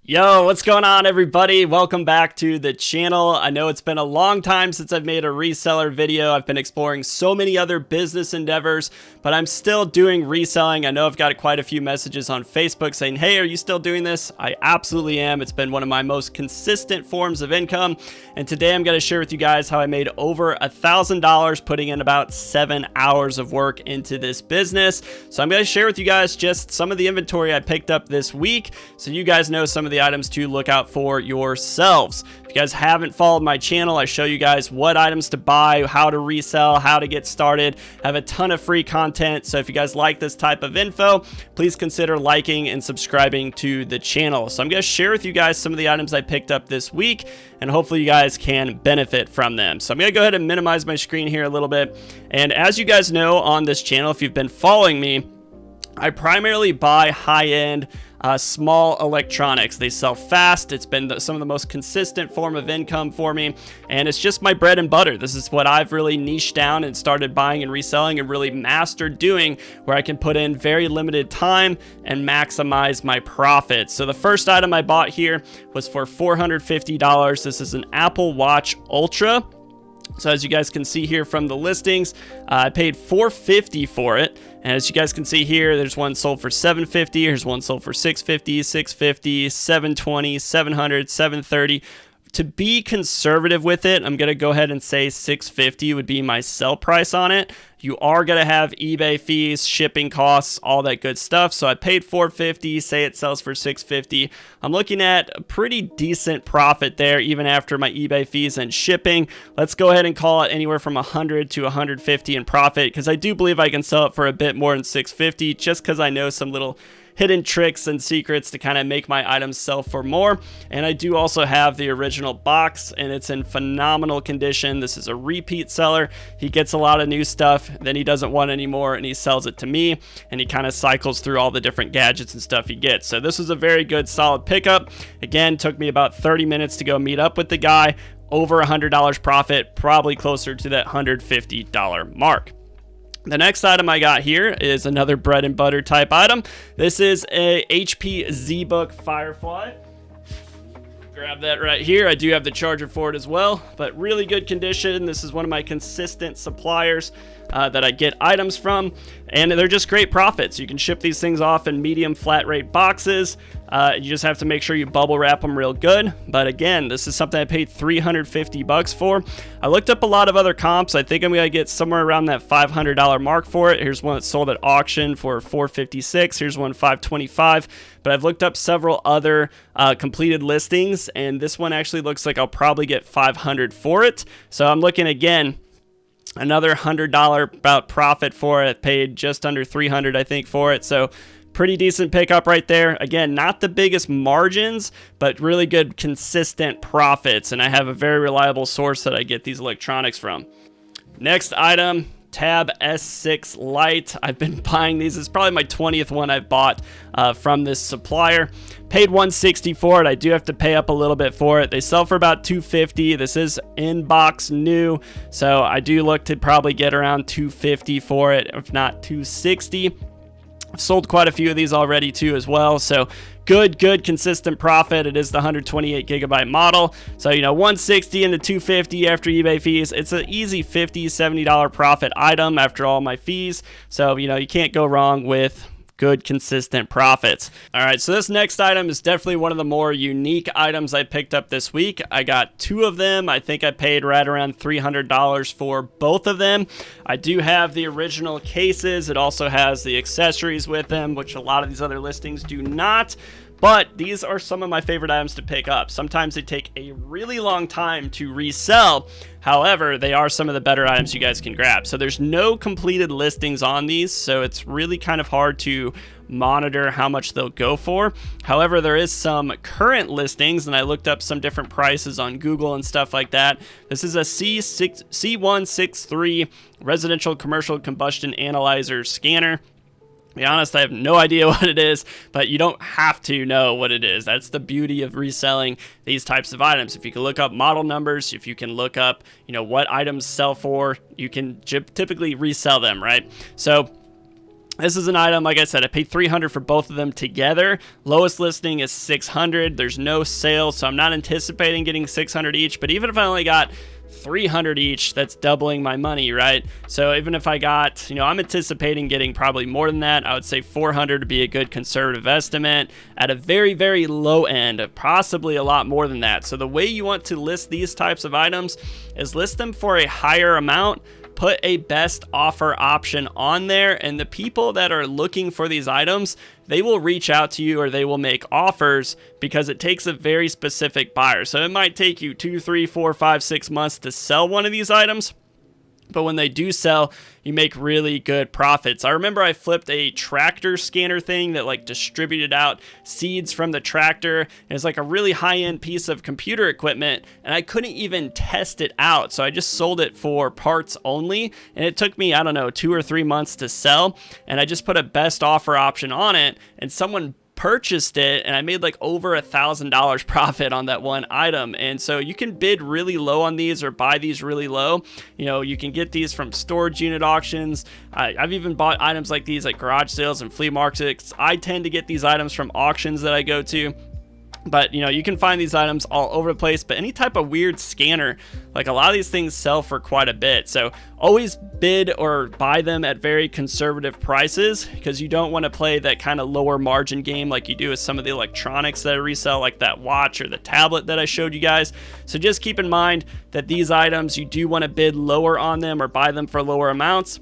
Yo, what's going on, everybody? Welcome back to the channel. I know it's been a long time since I've made a reseller video. I've been exploring so many other business endeavors, but I'm still doing reselling. I know I've got quite a few messages on Facebook saying, hey, are you still doing this? I absolutely am. It's been one of my most consistent forms of income. And today I'm going to share with you guys how I made over $1,000 putting in about 7 hours of work into this business. So I'm going to share with you guys just some of the inventory I picked up this week, so you guys know some of the items to look out for yourselves. If you guys haven't followed my channel, I show you guys what items to buy, how to resell, how to get started. I have a ton of free content, so if you guys like this type of info, please consider liking and subscribing to the channel. So I'm going to share with you guys some of the items I picked up this week, and hopefully you guys can benefit from them. So I'm going to go ahead and minimize my screen here a little bit. And as you guys know on this channel, if you've been following me, I primarily buy high-end small electronics. They sell fast. It's been some of the most consistent form of income for me, and it's just my bread and butter. This is what I've really niched down and started buying and reselling and really mastered doing, where I can put in very limited time and maximize my profits. So the first item I bought here was for $450. This is an Apple Watch Ultra. So as you guys can see here from the listings, I paid $450 for it. And as you guys can see here, there's one sold for $750. Here's one sold for $650, $650, $720, $700, $730. To be conservative with it, I'm going to go ahead and say $650 would be my sell price on it. You are going to have eBay fees, shipping costs, all that good stuff. So I paid $450, say it sells for $650. I'm looking at a pretty decent profit there, even after my eBay fees and shipping. Let's go ahead and call it anywhere from $100 to $150 in profit, because I do believe I can sell it for a bit more than $650, just because I know some little hidden tricks and secrets to kind of make my items sell for more. And I do also have the original box, and it's in phenomenal condition. This is a repeat seller. He gets a lot of new stuff, then he doesn't want any more, and he sells it to me, and he kind of cycles through all the different gadgets and stuff he gets. So this was a very good, solid pickup. Again, took me about 30 minutes to go meet up with the guy. Over $100 profit, probably closer to that $150 mark. The next item I got here is another bread and butter type item. This is a HP ZBook Firefly. Grab that right here. I do have the charger for it as well, but really good condition. This is one of my consistent suppliers that I get items from, and they're just great profits. You can ship these things off in medium flat rate boxes. You just have to make sure you bubble wrap them real good. But again, this is something I paid $350 for. I looked up a lot of other comps. I think I'm gonna get somewhere around that $500 mark for it. Here's one that sold at auction for $456. Here's one $525. But I've looked up several other completed listings, and this one actually looks like I'll probably get $500 for it. So I'm looking again, another $100 about profit for it. Paid just under $300, I think, for it. So pretty decent pickup right there. Again, not the biggest margins, but really good consistent profits. And I have a very reliable source that I get these electronics from. Next item, Tab S6 Lite. I've been buying these. It's probably my 20th one I've bought from this supplier. Paid $160 for it. I do have to pay up a little bit for it. They sell for about $250. This is in box new, so I do look to probably get around $250 for it, if not $260. I've sold quite a few of these already too as well, so good consistent profit. It is the 128 gigabyte model, so you know, $160 and the $250 after eBay fees. It's an easy $50-$70 profit item after all my fees, so you know, you can't go wrong with good consistent profits. All right, so this next item is definitely one of the more unique items I picked up this week. I got two of them. I think I paid right around $300 for both of them. I do have the original cases. It also has the accessories with them, which a lot of these other listings do not. But these are some of my favorite items to pick up. Sometimes they take a really long time to resell. However, they are some of the better items you guys can grab. So there's no completed listings on these, so it's really kind of hard to monitor how much they'll go for. However, there is some current listings, and I looked up some different prices on Google and stuff like that. This is a C163 residential commercial combustion analyzer scanner. To be honest, I have no idea what it is, but you don't have to know what it is. That's the beauty of reselling these types of items. If you can look up model numbers, if you can look up, you know, what items sell for, you can typically resell them, right? So This is an item, like I said, I paid $300 for both of them together. Lowest listing is $600. There's no sale, so I'm not anticipating getting $600 each. But even if I only got $300 each, that's doubling my money, right? So even if I got, I'm anticipating getting probably more than that. I would say $400 to be a good conservative estimate. At a very, very low end, possibly a lot more than that. So the way you want to list these types of items is list them for a higher amount. Put a best offer option on there, and the people that are looking for these items, they will reach out to you or they will make offers because it takes a very specific buyer. So it might take you 2, 3, 4, 5, 6 months to sell one of these items. But when they do sell, you make really good profits. I remember I flipped a tractor scanner thing that like distributed out seeds from the tractor. And it's like a really high-end piece of computer equipment, and I couldn't even test it out. So I just sold it for parts only, and it took me, I don't know, 2 or 3 months to sell. And I just put a best offer option on it, and someone purchased it, and I made like over $1,000 profit on that one item. And so you can bid really low on these or buy these really low. You can get these from storage unit auctions. I've even bought items like these at garage sales and flea markets. I tend to get these items from auctions that I go to. But, you can find these items all over the place, but any type of weird scanner, like a lot of these things sell for quite a bit. So always bid or buy them at very conservative prices, because you don't want to play that kind of lower margin game like you do with some of the electronics that I resell, like that watch or the tablet that I showed you guys. So just keep in mind that these items, you do want to bid lower on them or buy them for lower amounts,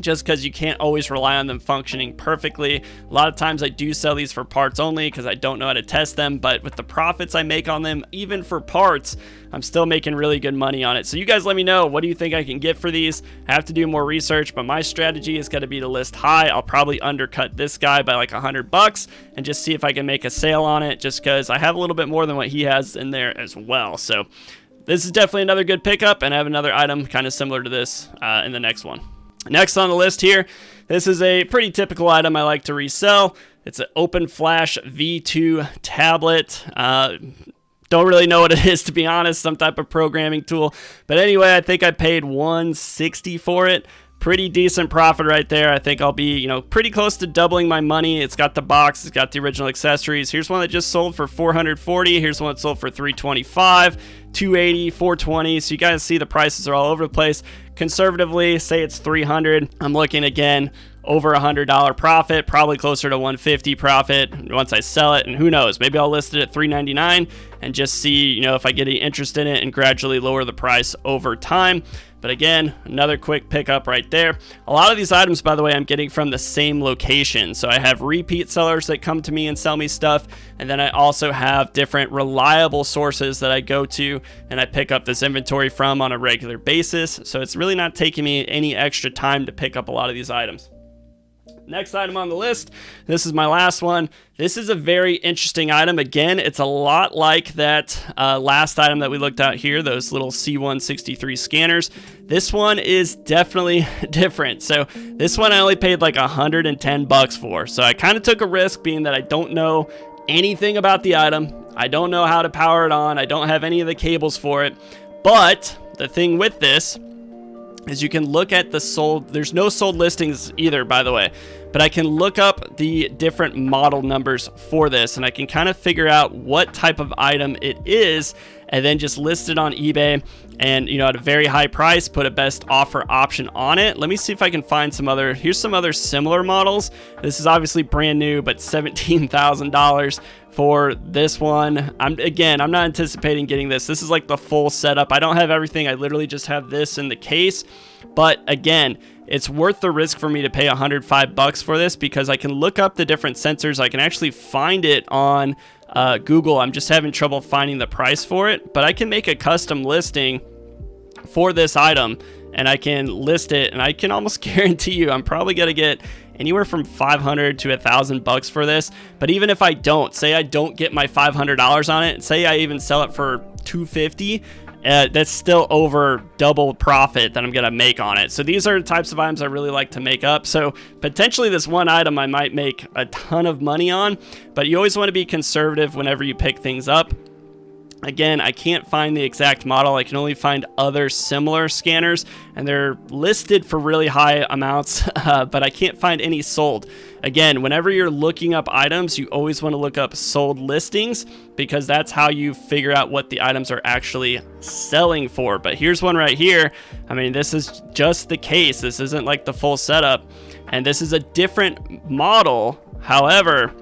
just because you can't always rely on them functioning perfectly. A lot of times I do sell these for parts only because I don't know how to test them, but with the profits I make on them, even for parts, I'm still making really good money on it. So you guys let me know, what do you think I can get for these? I have to do more research, but my strategy is going to be to list high. I'll probably undercut this guy by like $100 and just see if I can make a sale on it, just because I have a little bit more than what he has in there as well. So this is definitely another good pickup, and I have another item kind of similar to this in the next one. Next on the list here, this is a pretty typical item I like to resell. It's an Open Flash V2 tablet. Don't really know what it is, to be honest, some type of programming tool. But anyway, I think I paid $160 for it. Pretty decent profit right there. I think I'll be, pretty close to doubling my money. It's got the box, it's got the original accessories. Here's one that just sold for $440. Here's one that sold for $325, $280, $420. So you guys see the prices are all over the place. Conservatively, say it's $300. I'm looking again over $100 profit, probably closer to $150 profit once I sell it. And who knows, maybe I'll list it at $399 and just see, if I get any interest in it and gradually lower the price over time. But again, another quick pickup right there. A lot of these items, by the way, I'm getting from the same location. So I have repeat sellers that come to me and sell me stuff. And then I also have different reliable sources that I go to and I pick up this inventory from on a regular basis. So it's really not taking me any extra time to pick up a lot of these items. Next item on the list, this is my last one. This is a very interesting item. Again, it's a lot like that last item that we looked at here, those little C163 scanners. This one is definitely different. So this one I only paid like $110 for. So I kind of took a risk, being that I don't know anything about the item. I don't know how to power it on. I don't have any of the cables for it. But the thing with this is you can look at the sold, there's no sold listings either, by the way, but I can look up the different model numbers for this, and I can kind of figure out what type of item it is, and then just list it on eBay and, at a very high price, put a best offer option on it. Let me see if I can find here's some other similar models. This is obviously brand new, but $17,000 for this one. I'm not anticipating getting this. This is like the full setup. I don't have everything. I literally just have this in the case. But again, it's worth the risk for me to pay $105 for this, because I can look up the different sensors. I can actually find it on Google. I'm just having trouble finding the price for it, but I can make a custom listing for this item and I can list it, and I can almost guarantee you I'm probably going to get anywhere from $500 to $1,000 for this. But even if I don't, say I don't get my $500 on it, say I even sell it for $250, that's still over double profit that I'm gonna make on it. So these are the types of items I really like to make up. So potentially this one item I might make a ton of money on, but you always want to be conservative whenever you pick things up. Again, I can't find the exact model. I can only find other similar scanners, and they're listed for really high amounts, but I can't find any sold. Again, whenever you're looking up items, you always want to look up sold listings, because that's how you figure out what the items are actually selling for. But here's one right here. I mean, this is just the case. This isn't like the full setup, and this is a different model. However,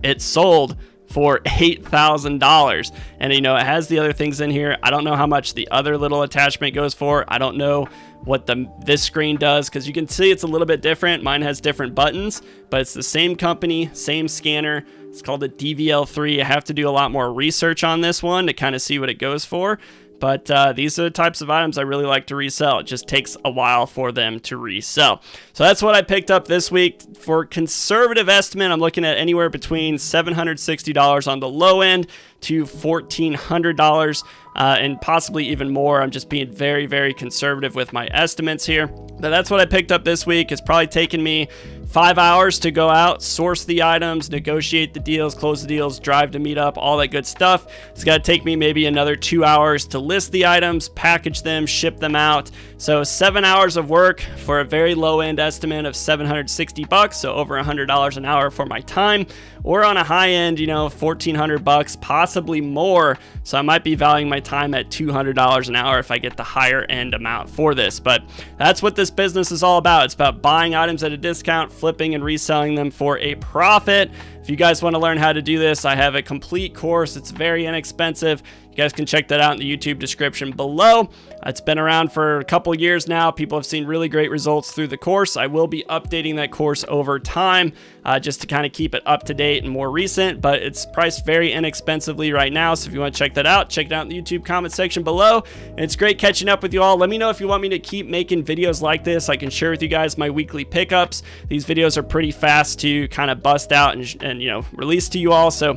it's sold for $8,000, and it has the other things in here. I don't know how much the other little attachment goes for. I don't know what this screen does, because you can see it's a little bit different. Mine has different buttons, but it's the same company, same scanner. It's called a DVL3. I have to do a lot more research on this one to kind of see what it goes for. But these are the types of items I really like to resell. It just takes a while for them to resell. So that's what I picked up this week. For conservative estimate, I'm looking at anywhere between $760 on the low end to $1,400 and possibly even more. I'm just being very, very conservative with my estimates here. But that's what I picked up this week. It's probably taken me 5 hours to go out, source the items, negotiate the deals, close the deals, drive to meet up, all that good stuff. It's got to take me maybe another 2 hours to list the items, package them, ship them out. So 7 hours of work for a very low end estimate of $760, so over $100 an hour for my time. Or on a high end, $1,400, possibly more. So I might be valuing my time at $200 an hour if I get the higher end amount for this. But that's what this business is all about. It's about buying items at a discount, flipping and reselling them for a profit. If you guys want to learn how to do this, I have a complete course. It's very inexpensive. You guys can check that out in the YouTube description below. It's been around for a couple years now. People have seen really great results through the course. I will be updating that course over time just to kind of keep it up to date and more recent, but it's priced very inexpensively right now. So if you want to check that out, check it out in the YouTube comment section below. And it's great catching up with you all. Let me know if you want me to keep making videos like this. I can share with you guys my weekly pickups. These videos are pretty fast to kind of bust out and release to you all. So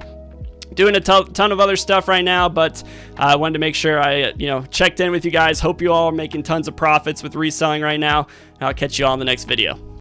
doing a ton of other stuff right now, but I wanted to make sure I checked in with you guys. Hope you all are making tons of profits with reselling right now. I'll catch you all in the next video.